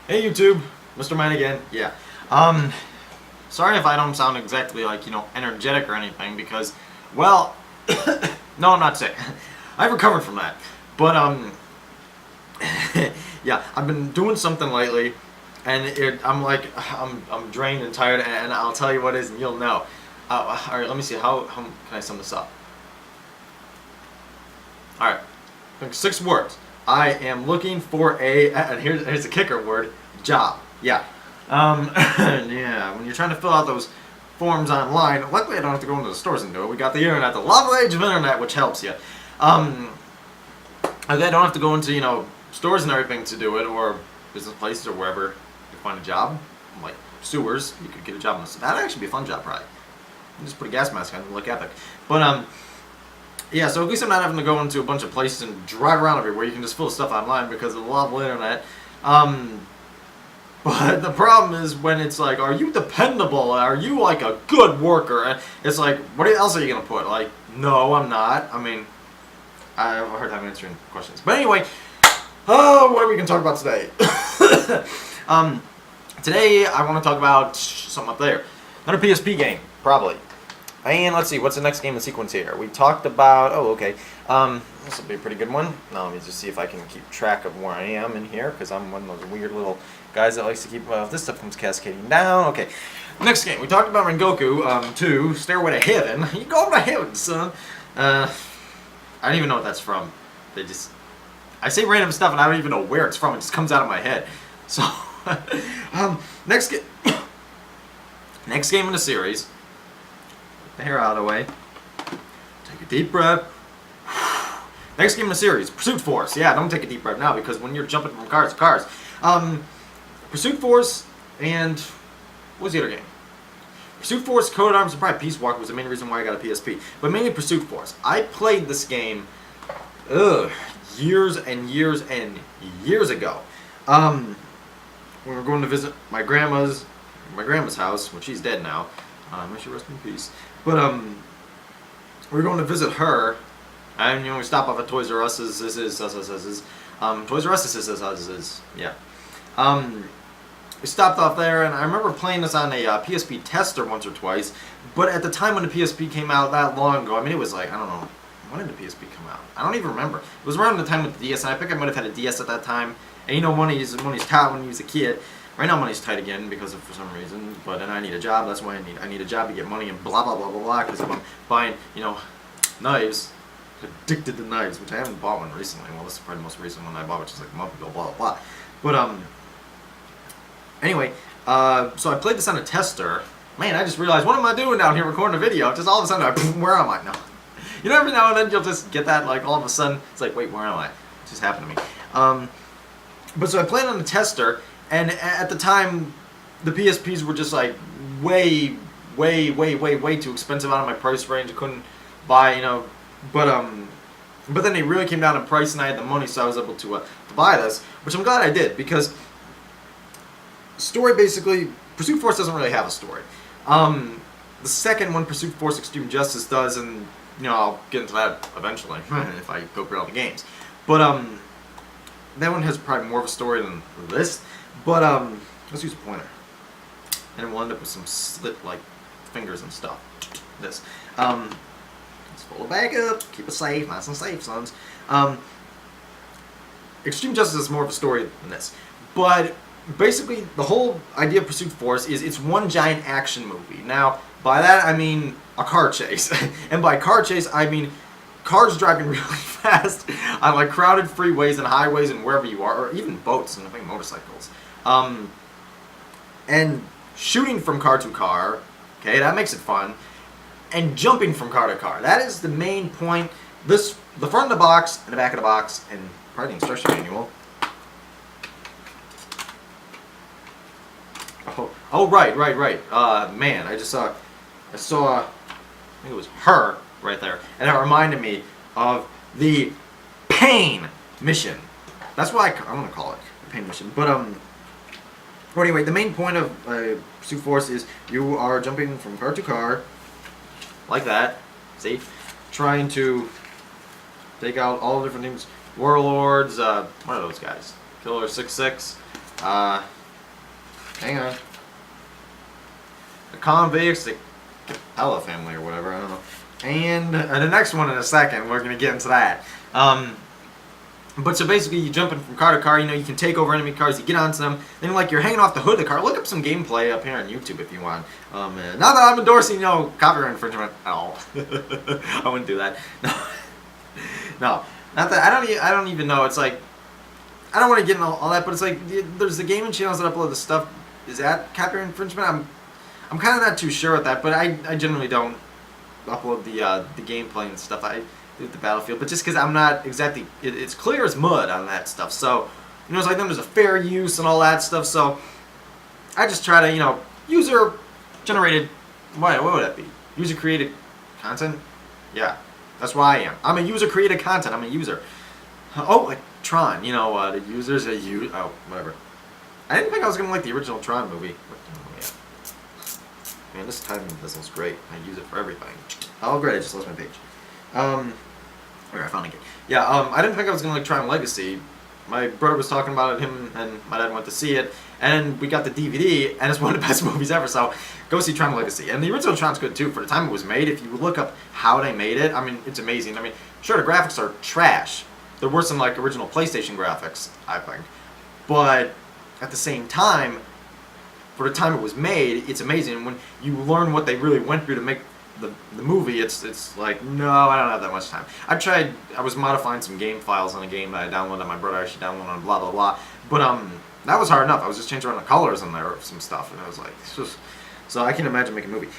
Hey YouTube, mroldmanj again. Yeah. Sorry if I don't sound exactly like, energetic or anything because, well, no, I'm not sick. I've recovered from that. But, yeah, I've been doing something lately and I'm drained and tired, and I'll tell you what it is and you'll know. Alright, let me see, how can I sum this up? Alright, 6 words. I am looking for and here's a kicker word, job. Yeah. Yeah, when you're trying to fill out those forms online, luckily I don't have to go into the stores and do it. We got the internet, the lovely age of internet, which helps you. I don't have to go into, stores and everything to do it, or business places or wherever you find a job. Like sewers, you could get a job in the that'd actually be a fun job, probably. You just put a gas mask on and look epic. But, yeah, so at least I'm not having to go into a bunch of places and drive around everywhere. You can just fill stuff online because of the lovely internet. But the problem is when it's like, are you dependable? Are you like a good worker? And it's like, what else are you going to put? Like, no, I'm not. I mean, I have a hard time answering questions. But anyway, what are we going to talk about today? Today I want to talk about something up there. Another PSP game, probably. And let's see, what's the next game in sequence here? We talked about, okay, this will be a pretty good one. Now let me just see if I can keep track of where I am in here, because I'm one of those weird little guys that likes to keep, this stuff comes cascading down. Okay, next game, we talked about Rengoku 2, Stairway to Heaven. You go to heaven, son. I don't even know what that's from. I say random stuff and I don't even know where it's from. It just comes out of my head. So, next game in the series. The hair out of the way. Take a deep breath. Next game in the series, Pursuit Force. Yeah, don't take a deep breath now because when you're jumping from cars to cars. Pursuit Force and what was the other game? Pursuit Force, Code Arms, and probably Peace Walker was the main reason why I got a PSP. But mainly Pursuit Force. I played this game years and years and years ago. We were going to visit my grandma's house, which she's dead now. May she rest in peace. But we were going to visit her, and we stop off at Toys R Us. Toys R Us. Yeah. We stopped off there, and I remember playing this on a PSP tester once or twice. But at the time when the PSP came out that long ago, I mean, it was like, I don't know, when did the PSP come out? I don't even remember. It was around the time with the DS, and I think I might have had a DS at that time. And money's tight when you was a kid. Right now money's tight again because of for some reason, but then I need a job. That's why I need a job to get money and blah blah blah blah blah. Because if I'm buying knives, addicted to knives, which I haven't bought one recently. Well, this is probably the most recent one I bought, which is like a month ago. Blah blah blah. But anyway, so I played this on a tester. Man, I just realized, what am I doing down here recording a video? Just all of a sudden, where am I now? Every now and then you'll just get that, like all of a sudden it's like, wait, where am I? It just happened to me. But so I played on the tester. And at the time, the PSPs were just like way too expensive, out of my price range. I couldn't buy, but then they really came down in price, and I had the money, so I was able to buy this, which I'm glad I did, because story basically, Pursuit Force doesn't really have a story. The second one, Pursuit Force Extreme Justice, does, and I'll get into that eventually if I go through all the games. But that one has probably more of a story than this. But, let's use a pointer. And we'll end up with some slit-like fingers and stuff. This. Let's pull it back up. Keep it safe. Nice and safe, sons. Extreme Justice is more of a story than this. But, basically, the whole idea of Pursuit Force is it's one giant action movie. Now, by that I mean a car chase. And by car chase, I mean cars driving really fast on like crowded freeways and highways and wherever you are, or even boats and I think motorcycles. And shooting from car to car, okay, that makes it fun, and jumping from car to car. That is the main point. The front of the box and the back of the box, and probably the instruction manual. Oh, right. Man, I saw, I think it was her right there, and it reminded me of the Pain mission. That's why I'm gonna call it the Pain mission. But anyway, the main point of Pursuit Force is you are jumping from car to car, like that. See, trying to take out all the different things. Warlords. What are those guys? Killer 66. Hang on. The convicts, the Capella family or whatever, I don't know. And the next one in a second, we're going to get into that. But so basically, you jump in from car to car, you can take over enemy cars, you get onto them, then like you're hanging off the hood of the car. Look up some gameplay up here on YouTube if you want. Not that I'm endorsing, copyright infringement at all. I wouldn't do that. No, not that. I don't even know. It's like, I don't want to get into all that, but it's like, there's the gaming channels that upload the stuff. Is that copyright infringement? I'm kind of not too sure with that, but I generally don't upload the gameplay and stuff. I do the Battlefield, but just because I'm not exactly, it's clear as mud on that stuff. So, it's like there's a fair use and all that stuff. So, I just try to, user generated, what would that be? User created content? Yeah, that's why I am. I'm a user created content. I'm a user. Oh, like Tron, the users oh, whatever. I didn't think I was gonna like the original Tron movie. Man, this timing business is great. I use it for everything. Oh, great! I just lost my page. Okay, I found it again. Yeah, I didn't think I was gonna like Tron Legacy. My brother was talking about it. Him and my dad went to see it, and we got the DVD, and it's one of the best movies ever. So go see Tron Legacy. And the original Tron's good too. For the time it was made, if you look up how they made it, it's amazing. Sure, the graphics are trash. They're worse than like original PlayStation graphics, I think. But at the same time, for the time it was made, it's amazing. When you learn what they really went through to make the movie, it's like, no, I don't have that much time. I was modifying some game files on a game that I downloaded, my brother actually downloaded on blah, blah, blah. But that was hard enough. I was just changing around the colors in there of some stuff, and I was like, it's just, so I can't imagine making a movie.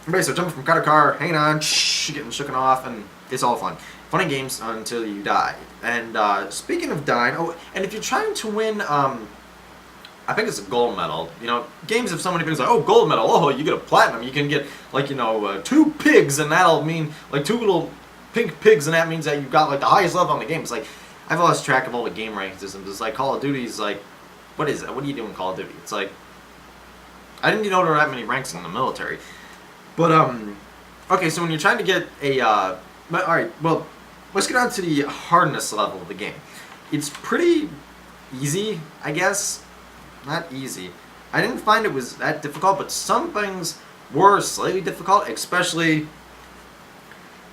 Okay, so jumping from car to car, hanging on, getting shooken off, and it's all fun. Funny games until you die. And speaking of dying, and if you're trying to win, I think it's a gold medal. Games have so many things like, oh, gold medal, oh, you get a platinum. You can get, like, 2 pigs, and that'll mean, like, 2 little pink pigs, and that means that you've got, like, the highest level on the game. It's like, I've lost track of all the game ranking systems. It's like Call of Duty's like, what is it? What do you do in Call of Duty? It's like, I didn't even know there were that many ranks in the military. But, okay, so when you're trying to get a, alright, well, let's get on to the hardness level of the game. It's pretty easy, I guess. Not easy. I didn't find it was that difficult, but some things were slightly difficult, especially,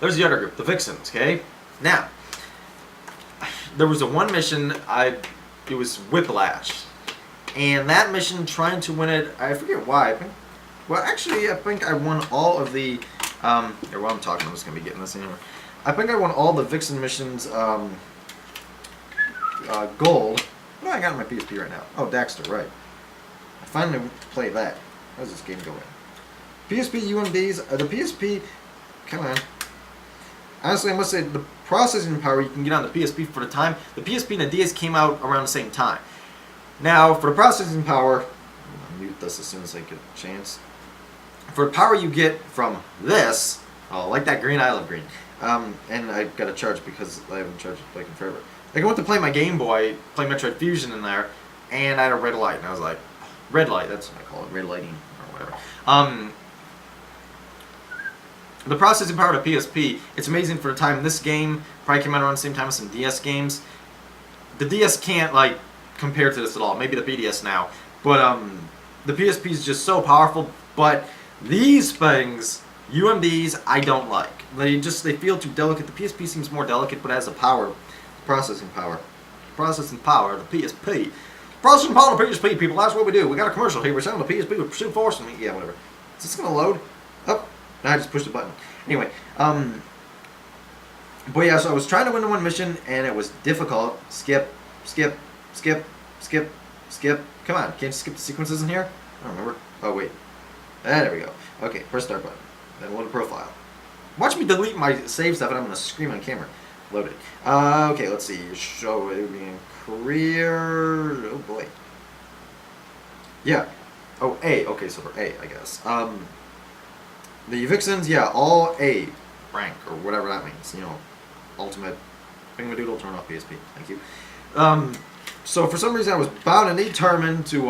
there's the other group, the Vixens, okay? Now, there was one mission, it was Whiplash, and that mission, trying to win it, I forget why, I think I won all of the, here, while I'm talking, I'm just going to be getting this anyway. I think I won all the Vixen missions, gold. What do I got on my PSP right now? Oh, Daxter, right. I finally played that. How's this game going? PSP UMDs, the PSP, come on. Honestly, I must say, the processing power you can get on the PSP for the time, the PSP and the DS came out around the same time. Now, for the processing power, I'll mute this as soon as I get a chance. For the power you get from this, oh, like that green, I love green. And I got to charge because I haven't charged it like in forever. Like, I went to play my Game Boy, play Metroid Fusion in there, and I had a red light, and I was like, red light, that's what I call it, red lighting, or whatever. The processing power of PSP, it's amazing for the time. This game probably came out around the same time as some DS games. The DS can't, like, compare to this at all. Maybe the BDS now. But, the PSP is just so powerful, but these things, UMDs, I don't like. They feel too delicate. The PSP seems more delicate, but has the power. Processing power, the PSP. Processing power of the PSP, people. That's what we do. We got a commercial here. We're selling the PSP with Pursuit Force. And yeah, whatever. Is this gonna load? Oh, I just pushed the button. Anyway, but yeah, so I was trying to win the one mission, and it was difficult. Skip. Come on, can't you skip the sequences in here? I don't remember. Oh wait, there we go. Okay, press start button. Then load a profile. Watch me delete my save stuff, and I'm gonna scream on camera. Loaded. Okay, let's see. Show it being career. Oh boy. Yeah. Oh, A. Okay, so for A, I guess. The Vixens, yeah, all A rank or whatever that means. Ultimate. Doodle, turn off PSP. Thank you. So for some reason, I was bound and determined to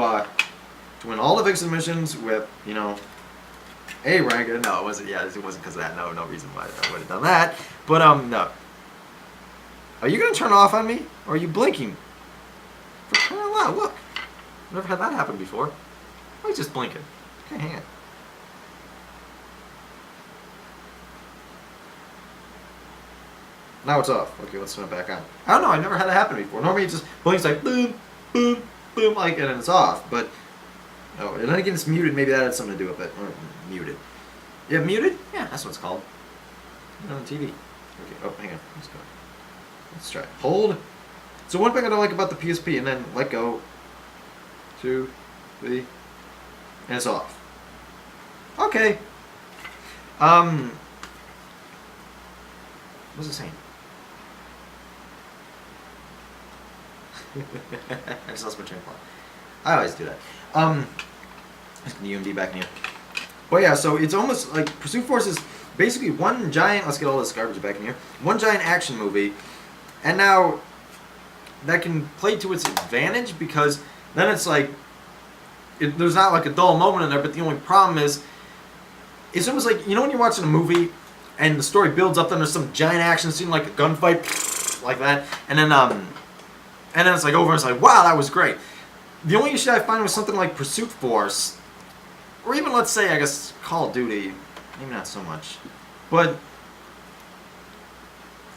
win all the Vixen missions with A rank. No, it wasn't. Yeah, it wasn't because of that. No reason why I would have done that. But no. Are you going to turn off on me? Or are you blinking? For crying out loud, look. Never had that happen before. I was just blinking. Okay, hang on. Now it's off. Okay, let's turn it back on. I don't know. I never had that happen before. Normally it just blinks like boom, boom, boom, like, and then it's off. But oh, and then again it's muted. Maybe that had something to do with it. Or muted. Yeah, muted. Yeah, that's what it's called. On the TV. Okay. Oh, hang on. Let's go. Let's try. Hold. So one thing I don't like about the PSP, and then let go. 2, 3, and it's off. Okay. What's it saying? I just lost my train of thought. I always do that. Let's get the UMD back in here. But yeah, so it's almost like Pursuit Force is basically one giant. Let's get all this garbage back in here. One giant action movie, and now that can play to its advantage because then it's like there's not like a dull moment in there. But the only problem is it's almost like, you know, when you're watching a movie and the story builds up, then there's some giant action scene like a gunfight like that, and then it's like over and it's like, wow, that was great. The only issue I find with something like Pursuit Force, or even let's say, I guess, Call of Duty, maybe not so much, but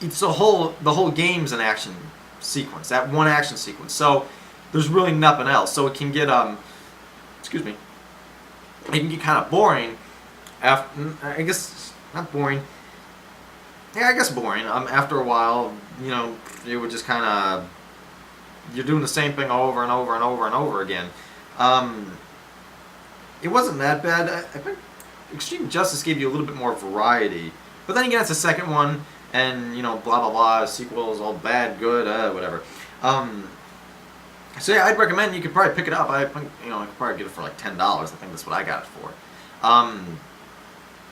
it's the whole game's an action sequence, that one action sequence. So there's really nothing else. So it can get excuse me, it can get kind of boring. After, I guess not boring. Yeah, I guess boring. After a while, you know, it would just kind of, you're doing the same thing over and over and over and over again. It wasn't that bad. I think Extreme Justice gave you a little bit more variety. But then again, it's the second one, and, you know, blah, blah, blah, sequels, all bad, good, whatever. So yeah, I'd recommend you could probably pick it up. I think, you know, I could probably get it for like $10. I think that's what I got it for.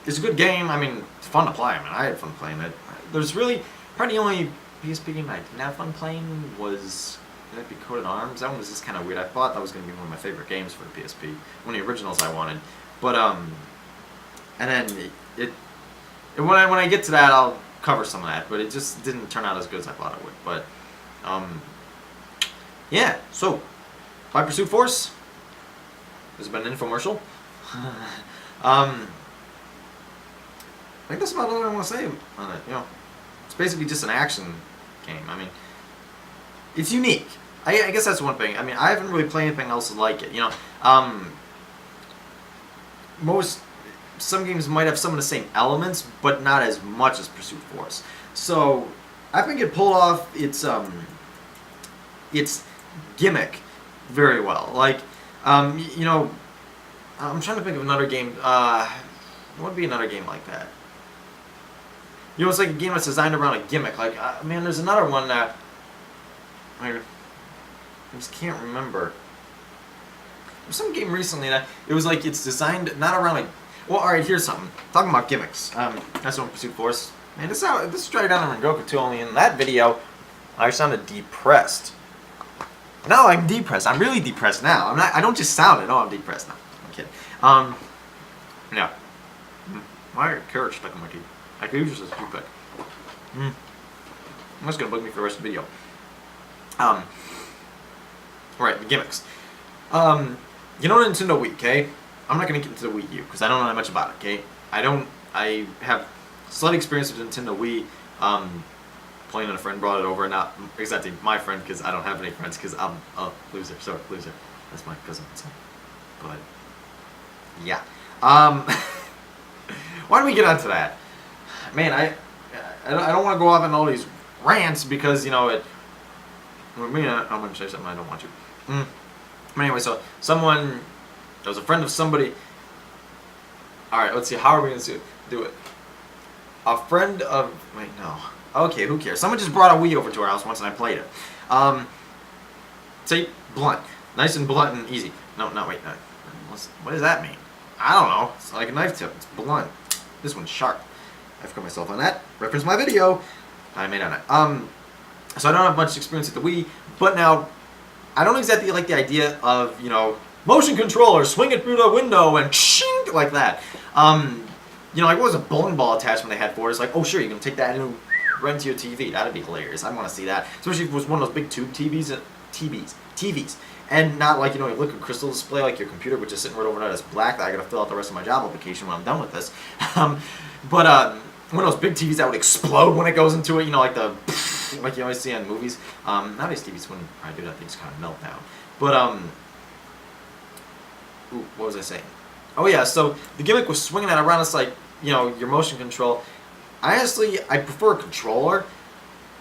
It's a good game. I mean, it's fun to play. I mean, I had fun playing it. There's really, probably the only PSP game I didn't have fun playing was, did that be Coated Arms? That one was just kind of weird. I thought that was going to be one of my favorite games for the PSP. One of the originals I wanted. But, and then when I get to that, I'll cover some of that. But it just didn't turn out as good as I thought it would. But, yeah. So, by Pursuit Force. This has been an infomercial. I think that's about all I want to say on it. You know, it's basically just an action game. I mean, it's unique. I guess that's one thing. I mean, I haven't really played anything else like it. You know, some games might have some of the same elements, but not as much as Pursuit Force. So I think it pulled off its gimmick very well. Like, you know, I'm trying to think of another game. What would be another game like that? You know, it's like a game that's designed around a gimmick. Like, man, there's another one that I just can't remember. There's some game recently that it was like it's designed not around a. Well, all right, here's something. Talking about gimmicks. That's one Pursuit Force. Man, this is straight down in Rengoku too. Only in that video, I sounded depressed. No, I'm depressed. I'm really depressed now. I'm not. I don't just sound it. Oh, I'm depressed now. I'm kidding. Yeah. My carrot stuck in my teeth. I could use this as a toothpick. That's gonna bug me for the rest of the video. Right, the gimmicks. You know Nintendo Wii, okay? I'm not gonna get into the Wii U because I don't know that much about it, okay? I have slight experience with Nintendo Wii. Playing on a friend brought it over, not exactly my friend because I don't have any friends because I'm a loser. Sorry, loser. That's my cousin. But yeah. Why don't we get onto that? Man, I don't want to go off on all these rants because, you know, I'm going to say something I don't want to. But anyway, so someone, there was a friend of somebody. Alright, let's see, how are we going to do it? A friend of, wait, no. Okay, who cares? Someone just brought a Wii over to our house once and I played it. Say blunt. Nice and blunt and easy. No, wait. No. What does that mean? I don't know. It's like a knife tip. It's blunt. This one's sharp. I've cut myself on that. Reference my video I made on it. So I don't have much experience with the Wii, but now I don't exactly like the idea of, you know, motion controller, swing it through the window and shing like that. You know, like what was a bowling ball attachment they had for it? It's like, oh sure, you can take that and run to your TV. That'd be hilarious. I want to see that, especially if it was one of those big tube TVs. And not like, you know, a liquid crystal display like your computer, which is sitting right overnight as black that I gotta fill out the rest of my job application when I'm done with this. But one of those big TVs that would explode when it goes into it, you know, like the like you always see on movies. Nowadays TVs wouldn't probably do that; they just kind of melt down. But ooh, what was I saying? Oh yeah, so the gimmick was swinging it around. It's like, you know, your motion control. Honestly, I prefer a controller,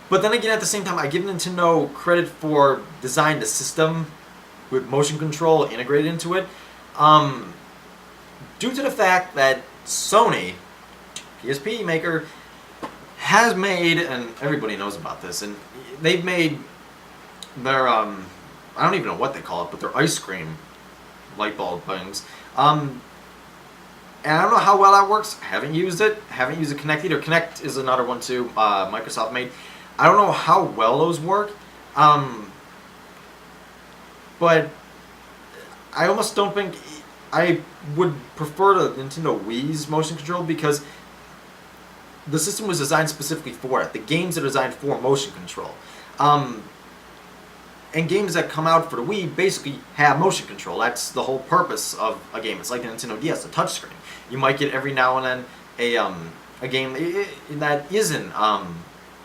but then again, at the same time, I give Nintendo credit for designing the system with motion control integrated into it. Due to the fact that Sony, PSP maker, has made, and everybody knows about this, and they've made their, I don't even know what they call it, but their ice cream light bulb things. And I don't know how well that works. Haven't used it. Haven't used a Kinect either. Kinect is another one too, Microsoft made. I don't know how well those work. But I almost don't think I would prefer the Nintendo Wii's motion control because the system was designed specifically for it. The games are designed for motion control. And games that come out for the Wii basically have motion control. That's the whole purpose of a game. It's like the Nintendo DS, the touchscreen. You might get every now and then a game that isn't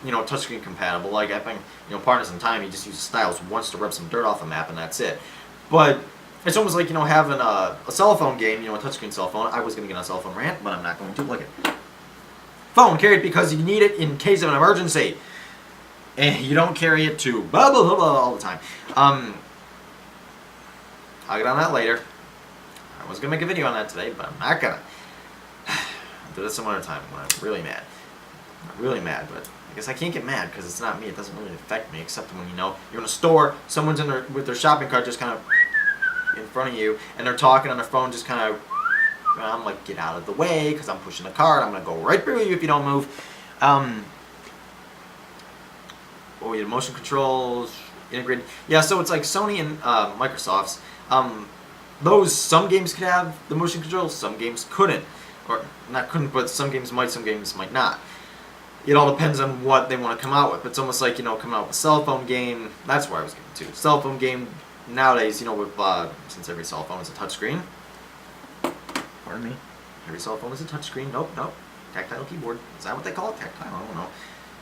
you know, touchscreen compatible. Like I think, you know, Partners in Time, you just use styles once to rub some dirt off a map and that's it. But it's almost like, you know, having a cell phone game, you know, a touchscreen cell phone. I was going to get on a cell phone rant, but I'm not going to. Look at phone, carry it because you need it in case of an emergency. And you don't carry it to blah, blah, blah, blah all the time. I'll get on that later. I was going to make a video on that today, but I'm not going to. I'll do that some other time when I'm really mad. I'm really mad, but I guess I can't get mad because it's not me. It doesn't really affect me, except when, you know, you're in a store, someone's in there with their shopping cart just kind of in front of you, and they're talking on their phone just kind of, I'm like, get out of the way because I'm pushing the cart. I'm going to go right through you if you don't move. Oh, yeah, motion controls, integrated. Yeah, so it's like Sony and Microsoft's. Those, some games could have the motion controls, some games couldn't. Or, not couldn't, but some games might, some games might not. It all depends on what they want to come out with. It's almost like, you know, coming out with a cell phone game. That's where I was getting to. Cell phone game nowadays, you know, with since every cell phone is a touchscreen. Pardon me. Every cell phone is a touchscreen. Nope. Tactile keyboard. Is that what they call it? Tactile? I don't know.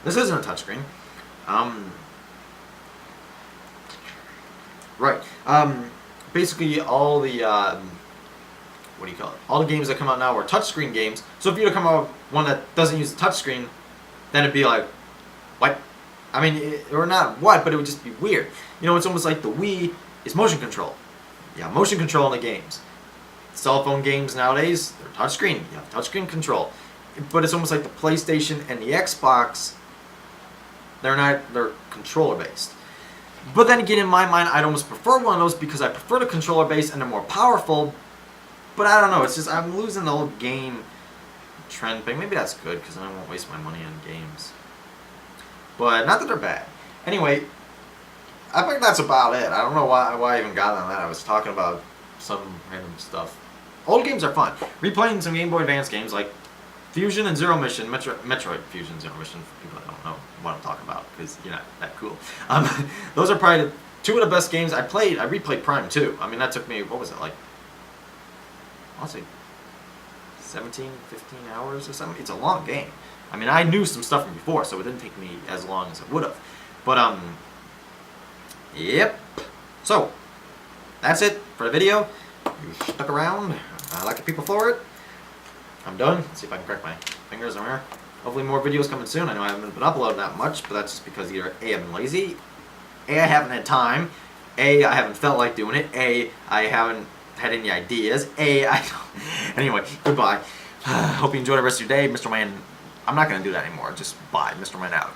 This isn't a touchscreen. Right. Basically, all the what do you call it? All the games that come out now are touchscreen games. So if you were to come out with one that doesn't use a touchscreen, then it'd be like, what? I mean, or not what, but it would just be weird. You know, it's almost like the Wii is motion control. Yeah, motion control in the games. Cell phone games nowadays, they're touchscreen. You have touchscreen control. But it's almost like the PlayStation and the Xbox, they're controller based. But then again, in my mind, I'd almost prefer one of those because I prefer the controller based and they're more powerful. But I don't know, it's just I'm losing the whole game trend thing. Maybe that's good because then I won't waste my money on games. But not that they're bad. Anyway, I think that's about it. I don't know why I even got on that. I was talking about some random stuff. Old games are fun. Replaying some Game Boy Advance games like Fusion and Zero Mission, Metroid Fusion Zero Mission, for people that don't know what I'm talking about, because you're not that cool. Those are probably two of the best games I played. I replayed Prime too. I mean, that took me, what was it, like, I'll say 17, 15 hours or something. It's a long game. I mean, I knew some stuff from before, so it didn't take me as long as it would have. But, yep. So, that's it for the video. You stuck around. I like the people for it. I'm done. Let's see if I can crack my fingers on there. Hopefully more videos coming soon. I know I haven't been uploading that much, but that's just because either A, I've been lazy, A, I haven't had time, A, I haven't felt like doing it, A, I haven't had any ideas, A, I don't... Anyway, goodbye. Hope you enjoy the rest of your day. Mr. Man, I'm not going to do that anymore. Just bye. Mr. Man out.